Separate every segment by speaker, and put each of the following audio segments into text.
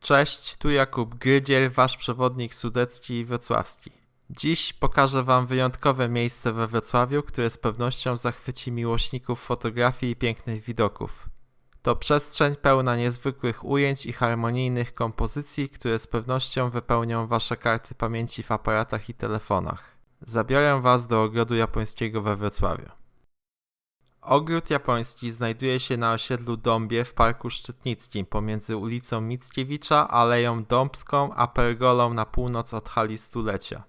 Speaker 1: Cześć, tu Jakub Grydziel, wasz przewodnik sudecki i wrocławski. Dziś pokażę wam wyjątkowe miejsce we Wrocławiu, które z pewnością zachwyci miłośników fotografii i pięknych widoków. To przestrzeń pełna niezwykłych ujęć i harmonijnych kompozycji, które z pewnością wypełnią wasze karty pamięci w aparatach i telefonach. Zabiorę was do ogrodu japońskiego we Wrocławiu. Ogród japoński znajduje się na osiedlu Dąbie w Parku Szczytnickim pomiędzy ulicą Mickiewicza, Aleją Dąbską a pergolą na północ od hali stulecia.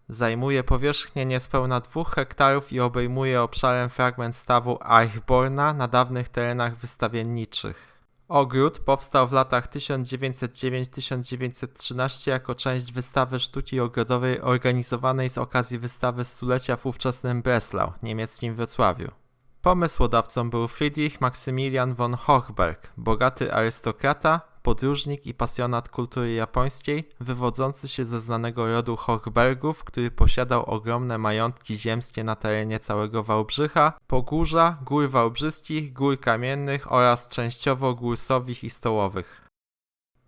Speaker 1: Zajmuje powierzchnię niespełna 2 hektarów i obejmuje obszarem fragment stawu Eichborna na dawnych terenach wystawienniczych. Ogród powstał w latach 1909-1913 jako część wystawy sztuki ogrodowej organizowanej z okazji wystawy stulecia w ówczesnym Breslau, niemieckim Wrocławiu. Pomysłodawcą był Friedrich Maximilian von Hochberg, bogaty arystokrata, podróżnik i pasjonat kultury japońskiej, wywodzący się ze znanego rodu Hochbergów, który posiadał ogromne majątki ziemskie na terenie całego Wałbrzycha, Pogórza, Gór Wałbrzyskich, Gór Kamiennych oraz częściowo Gór Sowich i Stołowych.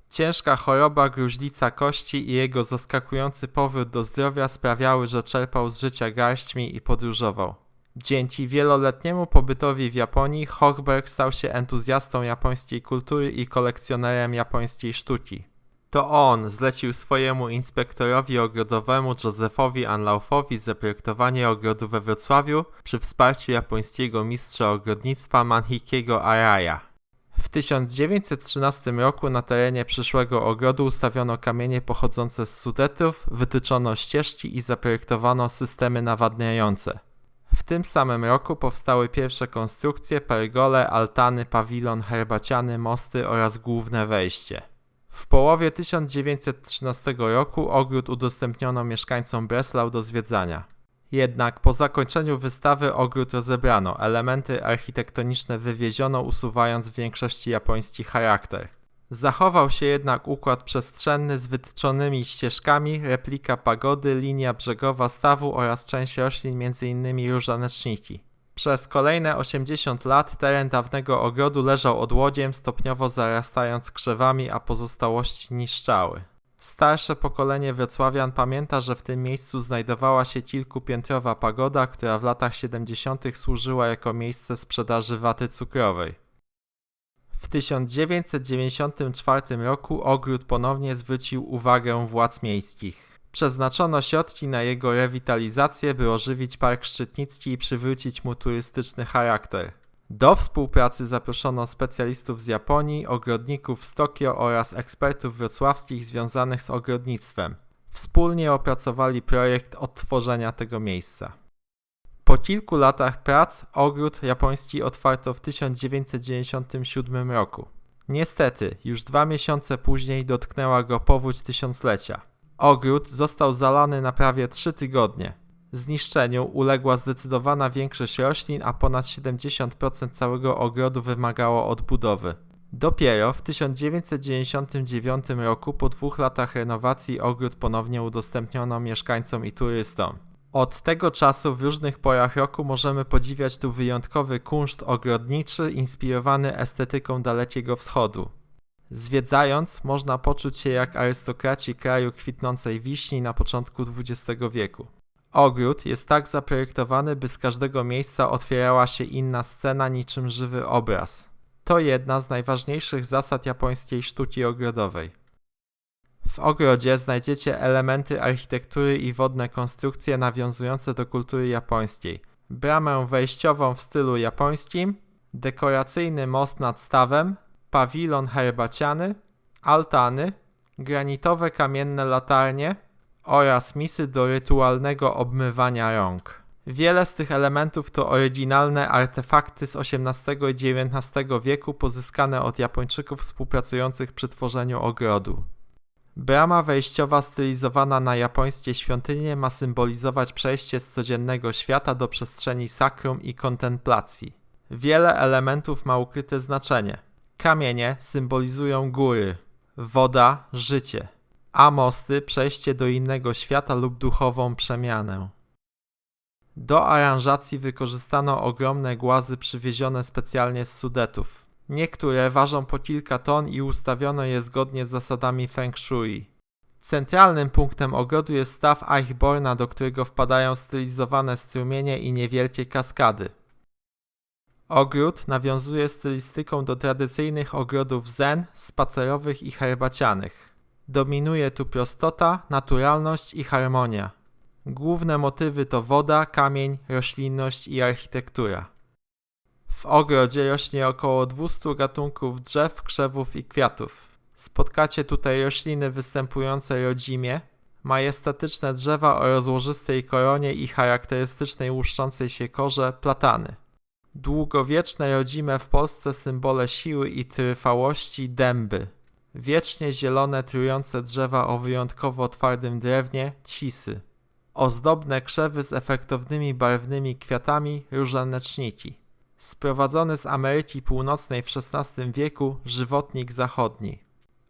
Speaker 1: Ciężka choroba gruźlica kości i jego zaskakujący powrót do zdrowia sprawiały, że czerpał z życia garśćmi i podróżował. Dzięki wieloletniemu pobytowi w Japonii Hochberg stał się entuzjastą japońskiej kultury i kolekcjonerem japońskiej sztuki. To on zlecił swojemu inspektorowi ogrodowemu Josephowi Anlaufowi zaprojektowanie ogrodu we Wrocławiu przy wsparciu japońskiego mistrza ogrodnictwa Manhikiego Araya. W 1913 roku na terenie przyszłego ogrodu ustawiono kamienie pochodzące z Sudetów, wytyczono ścieżki i zaprojektowano systemy nawadniające. W tym samym roku powstały pierwsze konstrukcje, pergole, altany, pawilon herbaciany, mosty oraz główne wejście. W połowie 1913 roku ogród udostępniono mieszkańcom Breslau do zwiedzania. Jednak po zakończeniu wystawy ogród rozebrano, elementy architektoniczne wywieziono, usuwając w większości japoński charakter. Zachował się jednak układ przestrzenny z wytyczonymi ścieżkami, replika pagody, linia brzegowa stawu oraz część roślin, m.in. różaneczniki. Przez kolejne 80 lat teren dawnego ogrodu leżał odłodziem, stopniowo zarastając krzewami, a pozostałości niszczały. Starsze pokolenie wrocławian pamięta, że w tym miejscu znajdowała się kilkupiętrowa pagoda, która w latach 70. służyła jako miejsce sprzedaży waty cukrowej. W 1994 roku ogród ponownie zwrócił uwagę władz miejskich. Przeznaczono środki na jego rewitalizację, by ożywić Park Szczytnicki i przywrócić mu turystyczny charakter. Do współpracy zaproszono specjalistów z Japonii, ogrodników z Tokio oraz ekspertów wrocławskich związanych z ogrodnictwem. Wspólnie opracowali projekt odtworzenia tego miejsca. Po kilku latach prac ogród japoński otwarto w 1997 roku. Niestety, już 2 miesiące później dotknęła go powódź tysiąclecia. Ogród został zalany na prawie 3 tygodnie. Zniszczeniu uległa zdecydowana większość roślin, a ponad 70% całego ogrodu wymagało odbudowy. Dopiero w 1999 roku, po 2 latach renowacji, ogród ponownie udostępniono mieszkańcom i turystom. Od tego czasu w różnych porach roku możemy podziwiać tu wyjątkowy kunszt ogrodniczy inspirowany estetyką Dalekiego Wschodu. Zwiedzając, można poczuć się jak arystokraci kraju kwitnącej wiśni na początku XX wieku. Ogród jest tak zaprojektowany, by z każdego miejsca otwierała się inna scena niczym żywy obraz. To jedna z najważniejszych zasad japońskiej sztuki ogrodowej. W ogrodzie znajdziecie elementy architektury i wodne konstrukcje nawiązujące do kultury japońskiej. Bramę wejściową w stylu japońskim, dekoracyjny most nad stawem, pawilon herbaciany, altany, granitowe kamienne latarnie oraz misy do rytualnego obmywania rąk. Wiele z tych elementów to oryginalne artefakty z XVIII i XIX wieku pozyskane od Japończyków współpracujących przy tworzeniu ogrodu. Brama wejściowa stylizowana na japońskie świątynie ma symbolizować przejście z codziennego świata do przestrzeni sakrum i kontemplacji. Wiele elementów ma ukryte znaczenie. Kamienie symbolizują góry, woda życie, a mosty przejście do innego świata lub duchową przemianę. Do aranżacji wykorzystano ogromne głazy przywiezione specjalnie z Sudetów. Niektóre ważą po kilka ton i ustawiono je zgodnie z zasadami Feng Shui. Centralnym punktem ogrodu jest staw Eichborna, do którego wpadają stylizowane strumienie i niewielkie kaskady. Ogród nawiązuje stylistyką do tradycyjnych ogrodów zen, spacerowych i herbacianych. Dominuje tu prostota, naturalność i harmonia. Główne motywy to woda, kamień, roślinność i architektura. W ogrodzie rośnie około 200 gatunków drzew, krzewów i kwiatów. Spotkacie tutaj rośliny występujące rodzimie, majestatyczne drzewa o rozłożystej koronie i charakterystycznej łuszczącej się korze, platany. Długowieczne rodzime w Polsce symbole siły i trwałości, dęby. Wiecznie zielone, trujące drzewa o wyjątkowo twardym drewnie, cisy. Ozdobne krzewy z efektownymi barwnymi kwiatami, różaneczniki. Sprowadzony z Ameryki Północnej w XVI wieku żywotnik zachodni.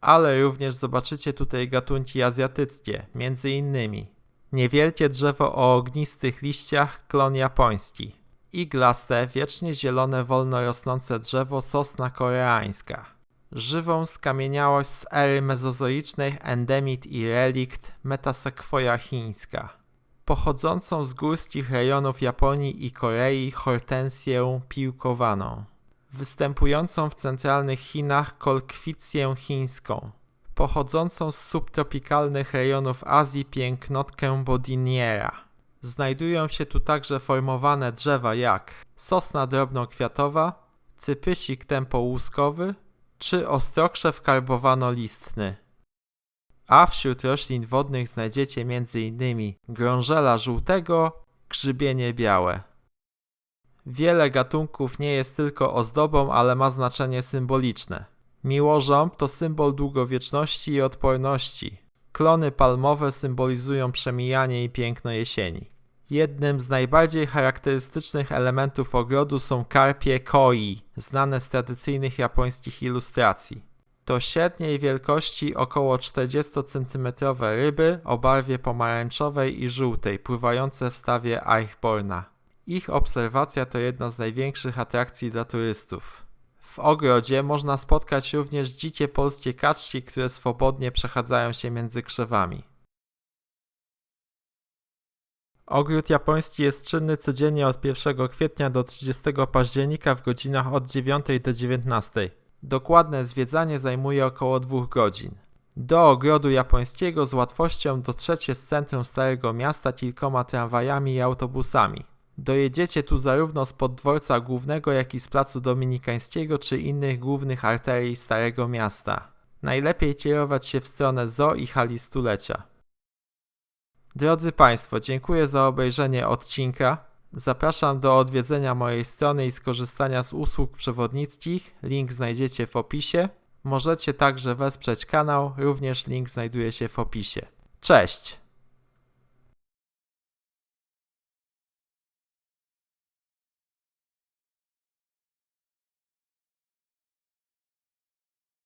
Speaker 1: Ale również zobaczycie tutaj gatunki azjatyckie, m.in. niewielkie drzewo o ognistych liściach, klon japoński. Iglaste, wiecznie zielone, wolno rosnące drzewo, sosna koreańska. Żywą skamieniałość z ery mezozoicznej, endemit i relikt, metasekwoja chińska. Pochodzącą z górskich rejonów Japonii i Korei hortensję piłkowaną. Występującą w centralnych Chinach kolkwicję chińską. Pochodzącą z subtropikalnych rejonów Azji pięknotkę bodiniera. Znajdują się tu także formowane drzewa jak sosna drobnokwiatowa, cypysik tempołuskowy czy ostrokrzew karbowano-listny. A wśród roślin wodnych znajdziecie m.in. grążela żółtego, grzybienie białe. Wiele gatunków nie jest tylko ozdobą, ale ma znaczenie symboliczne. Miłożąb to symbol długowieczności i odporności. Klony palmowe symbolizują przemijanie i piękno jesieni. Jednym z najbardziej charakterystycznych elementów ogrodu są karpie koi, znane z tradycyjnych japońskich ilustracji. To średniej wielkości około 40 cm ryby o barwie pomarańczowej i żółtej, pływające w stawie Eichborna. Ich obserwacja to jedna z największych atrakcji dla turystów. W ogrodzie można spotkać również dzikie polskie kaczki, które swobodnie przechadzają się między krzewami. Ogród japoński jest czynny codziennie od 1 kwietnia do 30 października w godzinach od 9 do 19. Dokładne zwiedzanie zajmuje około 2 godzin. Do ogrodu japońskiego z łatwością dotrzecie z centrum Starego Miasta kilkoma tramwajami i autobusami. Dojedziecie tu zarówno spod dworca głównego, jak i z placu Dominikańskiego czy innych głównych arterii Starego Miasta. Najlepiej kierować się w stronę Zoo i Hali Stulecia. Drodzy Państwo, dziękuję za obejrzenie odcinka. Zapraszam do odwiedzenia mojej strony i skorzystania z usług przewodnickich. Link znajdziecie w opisie. Możecie także wesprzeć kanał, również link znajduje się w opisie. Cześć!